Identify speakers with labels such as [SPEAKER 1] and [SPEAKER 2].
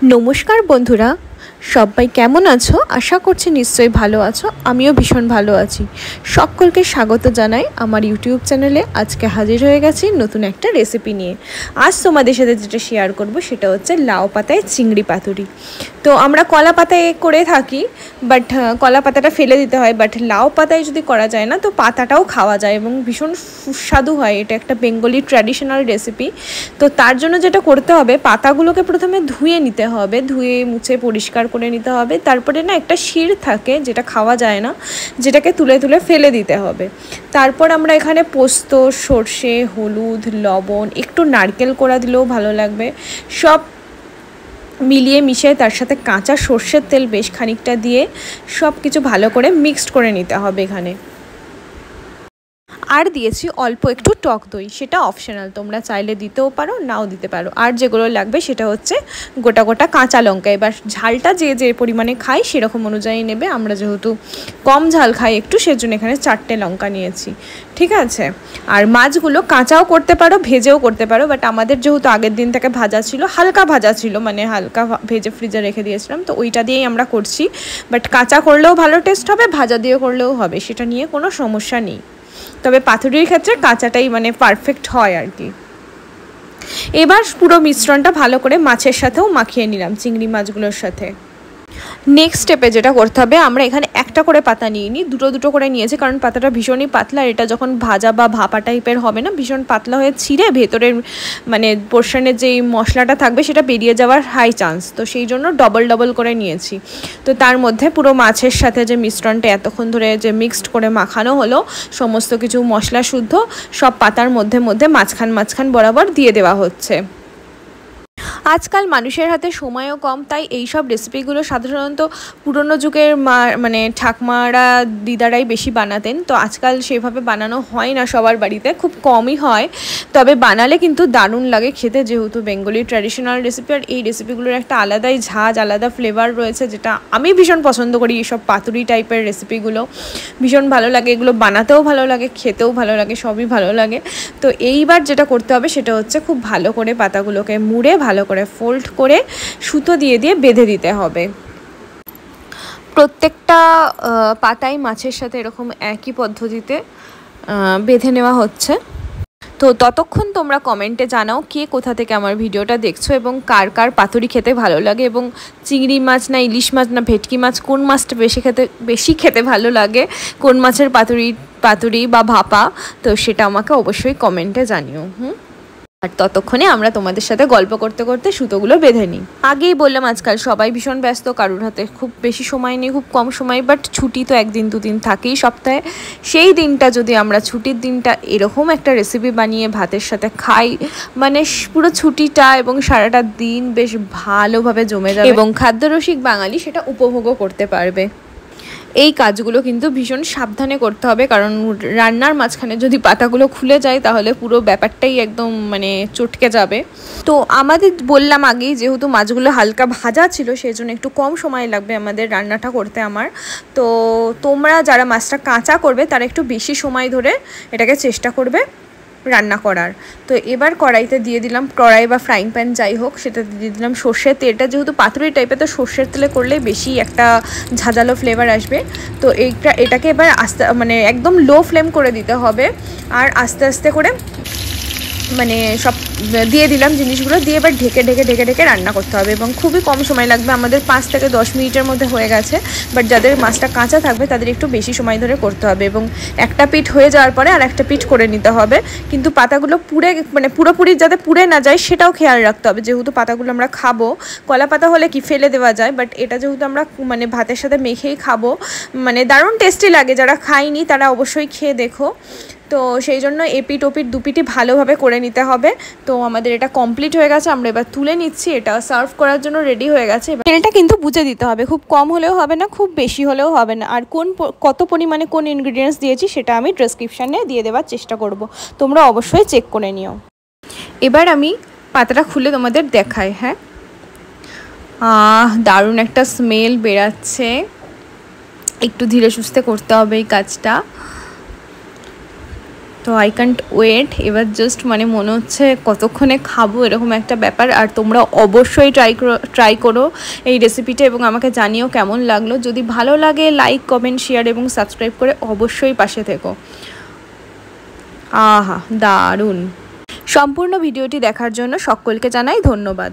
[SPEAKER 1] नमस्कार बंधुरा सबाई केमन आछो आशा करछि निश्चय भालो आछो। आमिও भीषण भालो आछि। सकलके स्वागत जानाई आमार यूट्यूब चैनेले। आजके हाजिर हये गेछि नतुन एकटा रेसिपि निये। आज तोमादेर साथे जेटा शेयार करब सेटा हच्छे लाउ पाताय चिंगड़ी पातुरी। तो आमरा कला पाताय करे थाकी, बाट कला पाताटा फेले दिते हय, बाट लाउ पाताय जोदि करा जाय ना तो पाताटाओ खावा जाय एबं भीषण सुस्वादु हय। एटा एकटा बेंगली ट्रेडिशनल रेसिपि। तो तार जोन्नो जेटा करते हबे पातागुलोके प्रथमे धुए निते हबे, धुए मुछे परिष्कार করে নিতে হবে। তারপরে না একটা শির থাকে যেটা খাওয়া যায় না, যেটাকে তুলে তুলে ফেলে দিতে হবে। তারপর আমরা এখানে পোস্ত, সরষে, হলুদ, লবণ, একটু নারকেল কোড়া দিলেও ভালো লাগবে, সব মিলিয়ে মিশিয়ে তার সাথে কাঁচা সরষের তেল বেশ খানিকটা দিয়ে সব কিছু ভালো করে মিক্সড করে নিতে হবে এখানে। আর দিয়েছি অল্প একটু টক দই, সেটা অপশনাল, তোমরা চাইলে দিতেও পারো নাও দিতে পারো। আর যেগুলো লাগবে সেটা হচ্ছে গোটা গোটা কাঁচা লঙ্কা। এবার ঝালটা যে যে পরিমাণে খাই সেরকম অনুযায়ী নেবে। আমরা যেহেতু কম ঝাল খাই একটু, সেজন্য এখানে 4টে লঙ্কা নিয়েছি, ঠিক আছে। আর মাছগুলো কাঁচাও করতে পারো, ভেজেও করতে পারো, বাট আমাদের যেহেতু আগের দিন থেকে ভাজা ছিল, হালকা ভাজা ছিল, মানে হালকা ভেজে ফ্রিজে রেখে দিয়েছিলাম, তো ওইটা দিয়েই আমরা করছি। বাট কাঁচা করলেও ভালো টেস্ট হবে, ভাজা দিয়ে করলেও হবে, সেটা নিয়ে কোনো সমস্যা নেই। তবে পাতুরির ক্ষেত্রে কাঁচাটাই মানে পারফেক্ট হয় আর কি। এবার পুরো মিশ্রণটা ভালো করে মাছের সাথেও মাখিয়ে নিলাম, চিংড়ি মাছগুলোর সাথে। নেক্সট স্টেপে যেটা করতে হবে, আমরা এখানে একটা করে পাতা নিয়ে নিই, দুটো দুটো করে নিয়েছি, কারণ পাতাটা ভীষণই পাতলা। এটা যখন ভাজা বা ভাপা টাইপের হবে না, ভীষণ পাতলা হয়ে ছিঁড়ে ভেতরের মানে পোর্শনের যেই মশলাটা থাকবে সেটা বেরিয়ে যাওয়ার হাই চান্স, তো সেই জন্য ডবল ডবল করে নিয়েছি। তো তার মধ্যে পুরো মাছের সাথে যে মিশ্রণটা এতক্ষণ ধরে যে মিক্সড করে মাখানো হলো, সমস্ত কিছু মশলা শুদ্ধ সব পাতার মধ্যে মধ্যে মাঝখান বরাবর দিয়ে দেওয়া হচ্ছে। আজকাল মানুষের হাতে সময়ও কম, তাই এই সব রেসিপিগুলো সাধারণত পুরনো যুগের মানে ঠাকমারা দিদারাই বেশি বানাতেন। তো আজকাল সেভাবে বানানো হয় না সবার বাড়িতে, খুব কমই হয়। তবে বানালে কিন্তু দারুণ লাগে খেতে, যেহেতু বেঙ্গলি ট্র্যাডিশনাল রেসিপি। আর এই রেসিপিগুলোর একটা আলাদাই ঝাঁজ, আলাদা ফ্লেভার রয়েছে, যেটা আমি ভীষণ পছন্দ করি। এইসব পাতুরি টাইপের রেসিপিগুলো ভীষণ ভালো লাগে, এগুলো বানাতেও ভালো লাগে, খেতেও ভালো লাগে, সবই ভালো লাগে। তো এইবার যেটা করতে হবে সেটা হচ্ছে খুব ভালো করে পাতাগুলোকে মুড়ে ভালো করে ফোল্ড করে সুতো দিয়ে দিয়ে বেঁধে দিতে হবে। প্রত্যেকটা পাতাই মাছের সাথে এরকম একই পদ্ধতিতে বেঁধে নেওয়া হচ্ছে। তো ততক্ষণ তোমরা কমেন্টে জানাও কে কোথা থেকে আমার ভিডিওটা দেখছো এবং কার কার পাতুরি খেতে ভালো লাগে, এবং চিংড়ি মাছ না ইলিশ মাছ না ভেটকি মাছ, কোন মাছটা বেশি খেতে ভালো লাগে, কোন মাছের পাতুরি বা ভাপা, তো সেটা আমাকে অবশ্যই কমেন্টে জানিও। আর ততক্ষণে আমরা তোমাদের সাথে গল্প করতে করতে সুতোগুলো বেঁধে নিই। আগেই বললাম আজকাল সবাই ভীষণ ব্যস্ত, কারোর হাতে খুব বেশি সময় নেই, খুব কম সময়, বাট ছুটি তো একদিন দুদিন থাকেই সপ্তাহে। সেই দিনটা যদি আমরা ছুটির দিনটা এরকম একটা রেসিপি বানিয়ে ভাতের সাথে খাই, মানে পুরো ছুটিটা এবং সারাটা দিন বেশ ভালোভাবে জমে যাবে এবং খাদ্যরসিক বাঙালি সেটা উপভোগও করতে পারবে। এই কাজগুলো কিন্তু ভীষণ সাবধানে করতে হবে, কারণ রান্নার মাঝখানে যদি পাতাগুলো খুলে যায় তাহলে পুরো ব্যাপারটাই একদম মানে চটকে যাবে। তো আমাদের বললাম আগেই, যেহেতু মাছগুলো হালকা ভাজা ছিল সেই জন্য একটু কম সময় লাগবে আমাদের রান্নাটা করতে আমার। তো তোমরা যারা মাছটা কাঁচা করবে তারা একটু বেশি সময় ধরে এটাকে চেষ্টা করবে রান্না করার। তো এবার কড়াইতে দিয়ে দিলাম, কড়াই বা ফ্রাইং প্যান যাই হোক, সেটা দিয়ে দিলাম সর্ষের তেলটা। যেহেতু পাতুরি টাইপের, তো সর্ষের তেলে করলে বেশি একটা ঝাঁঝালো ফ্লেভার আসবে। তো এটাকে এবার আস্তে মানে একদম লো ফ্লেম করে দিতে হবে, আর আস্তে আস্তে করে মানে সব দিয়ে দিলাম জিনিসগুলো, দিয়ে এবার ঢেকে ঢেকে ঢেকে ঢেকে রান্না করতে হবে এবং খুবই কম সময় লাগবে। আমাদের 5 থেকে 10 মিনিটের মধ্যে হয়ে গেছে, বাট যাদের মাছটা কাঁচা থাকবে তাদের একটু বেশি সময় ধরে করতে হবে। এবং একটা পিঠ হয়ে যাওয়ার পরে আর একটা পিঠ করে নিতে হবে, কিন্তু পাতাগুলো মানে পুরোপুরি যাতে পুড়ে না যায় সেটাও খেয়াল রাখতে হবে। যেহেতু পাতাগুলো আমরা খাবো, কলা পাতা হলে কি ফেলে দেওয়া যায়, বাট এটা যেহেতু আমরা মানে ভাতের সাথে মেখেই খাবো, মানে দারুণ টেস্টি লাগে। যারা খায়নি তারা অবশ্যই খেয়ে দেখো। তো সেই জন্য এপিট ওপিট দুপিটি ভালোভাবে করে নিতে হবে। তো আমাদের এটা কমপ্লিট হয়ে গেছে, আমরা এবার তুলে নিচ্ছি। এটা সার্ভ করার জন্য রেডি হয়ে গেছে। তেলটা কিন্তু বুঝে দিতে হবে, খুব কম হলেও হবে না, খুব বেশি হলেও হবে না। আর কত পরিমাণে কোন ইনগ্রিডিয়েন্টস দিয়েছি সেটা আমি ডেসক্রিপশানে দিয়ে দেওয়ার চেষ্টা করব, তোমরা অবশ্যই চেক করে নিও। এবার আমি পাতাটা খুলে তোমাদের দেখাই। হ্যাঁ, দারুণ একটা স্মেল বেরাচ্ছে, একটু ধীরে সুস্থে করতে হবে এই কাজটা। তো আই ক্যান্ট ওয়েট, এবার জাস্ট মানে মনে হচ্ছে কতক্ষণে খাবো এরকম একটা ব্যাপার। আর তোমরা অবশ্যই ট্রাই করো এই রেসিপিটা এবং আমাকে জানিও কেমন লাগলো। যদি ভালো লাগে লাইক কমেন্ট শেয়ার এবং সাবস্ক্রাইব করে অবশ্যই পাশে থেকো। আহা দারুণ। সম্পূর্ণ ভিডিওটি দেখার জন্য সকলকে জানাই ধন্যবাদ।